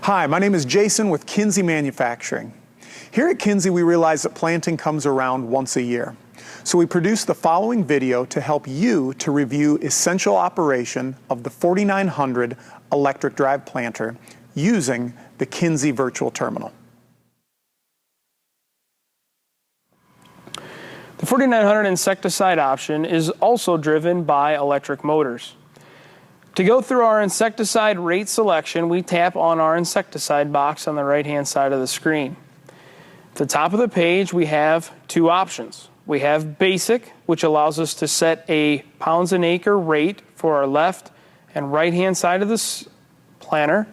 Hi, my name is Jason with Kinze Manufacturing. Here at Kinze, we realize that planting comes around once a year. So we produced the following video to help you to review essential operation of the 4900 electric drive planter using the Kinze Virtual Terminal. The 4900 insecticide option is also driven by electric motors. To go through our insecticide rate selection, we tap on our insecticide box on the right-hand side of the screen. At the top of the page, we have two options. We have basic, which allows us to set a pounds an acre rate for our left and right-hand side of this planter.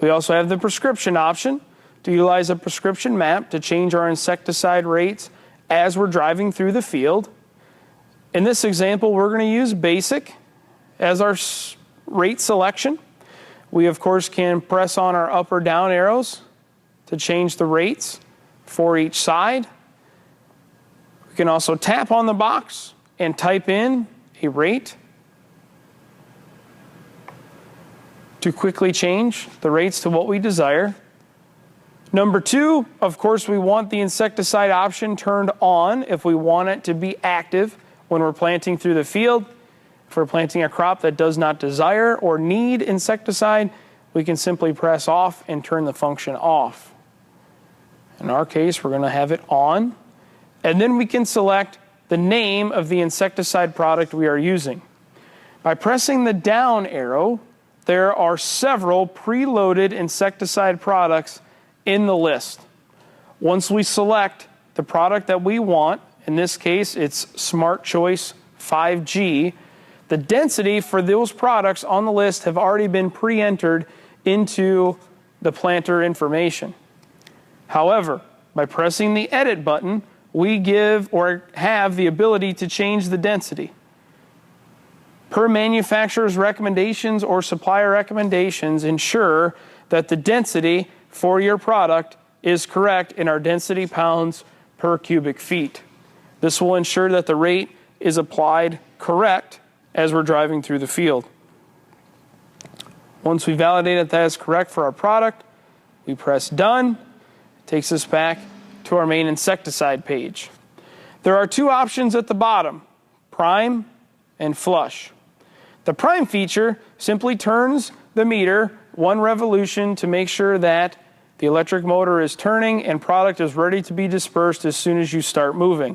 We also have the prescription option to utilize a prescription map to change our insecticide rates as we're driving through the field. In this example, we're going to use basic as our rate selection. We, of course, can press on our up or down arrows to change the rates for each side. We can also tap on the box and type in a rate to quickly change the rates to what we desire. Number two, of course, we want the insecticide option turned on if we want it to be active when we're planting through the field. If we're planting a crop that does not desire or need insecticide, we can simply press off and turn the function off. In our case, we're going to have it on. And then we can select the name of the insecticide product we are using. By pressing the down arrow, there are several preloaded insecticide products in the list. Once we select the product that we want, in this case it's Smart Choice 5G, the density for those products on the list have already been pre-entered into the planter information. However, by pressing the edit button, we give or have the ability to change the density. Per manufacturer's recommendations or supplier recommendations, ensure that the density for your product is correct in our density pounds per cubic feet. This will ensure that the rate is applied correct as we're driving through the field. Once we validate that is correct for our product, we press done. It takes us back to our main insecticide page. There are two options at the bottom, prime and flush. The prime feature simply turns the meter one revolution to make sure that the electric motor is turning and product is ready to be dispersed as soon as you start moving.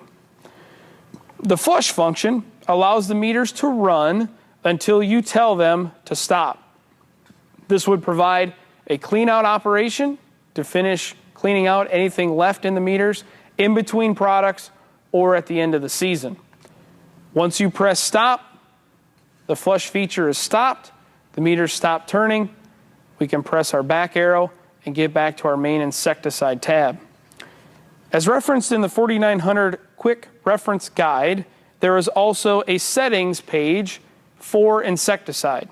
The flush function allows the meters to run until you tell them to stop. This would provide a clean out operation to finish cleaning out anything left in the meters in between products or at the end of the season. Once you press stop, the flush feature is stopped, the meters stop turning, we can press our back arrow and get back to our main insecticide tab. As referenced in the 4900 Quick Reference Guide, there is also a settings page for insecticide.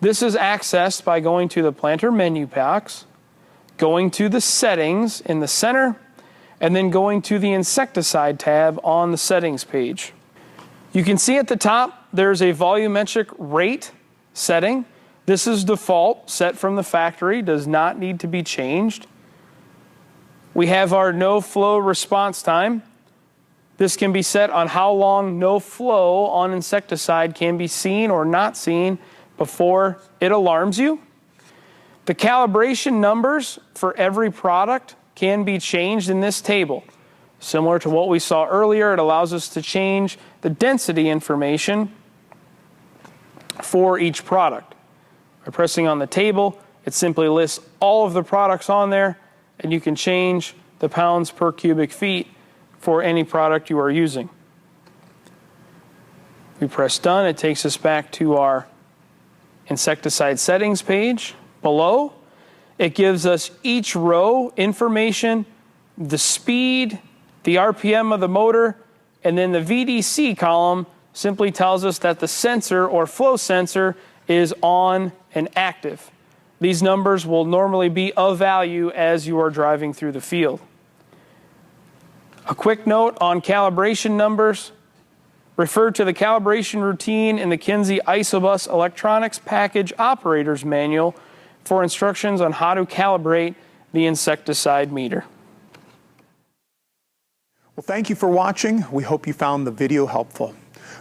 This is accessed by going to the planter menu box, going to the settings in the center, and then going to the insecticide tab on the settings page. You can see at the top there's a volumetric rate setting. This is default, set from the factory, does not need to be changed. We have our no flow response time. This can be set on how long no flow on insecticide can be seen or not seen before it alarms you. The calibration numbers for every product can be changed in this table. Similar to what we saw earlier, it allows us to change the density information for each product. By pressing on the table, it simply lists all of the products on there, and you can change the pounds per cubic feet for any product you are using. We press done, it takes us back to our insecticide settings page. Below, it gives us each row information, the speed, the RPM of the motor, and then the VDC column simply tells us that the sensor or flow sensor is on and active. These numbers will normally be of value as you are driving through the field. A quick note on calibration numbers. Refer to the calibration routine in the Kinze Isobus Electronics Package Operator's Manual for instructions on how to calibrate the insecticide meter. Well, thank you for watching. We hope you found the video helpful.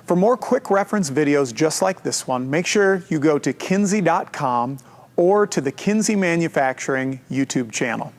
For more quick reference videos just like this one, make sure you go to kinze.com or to the Kinze Manufacturing YouTube channel.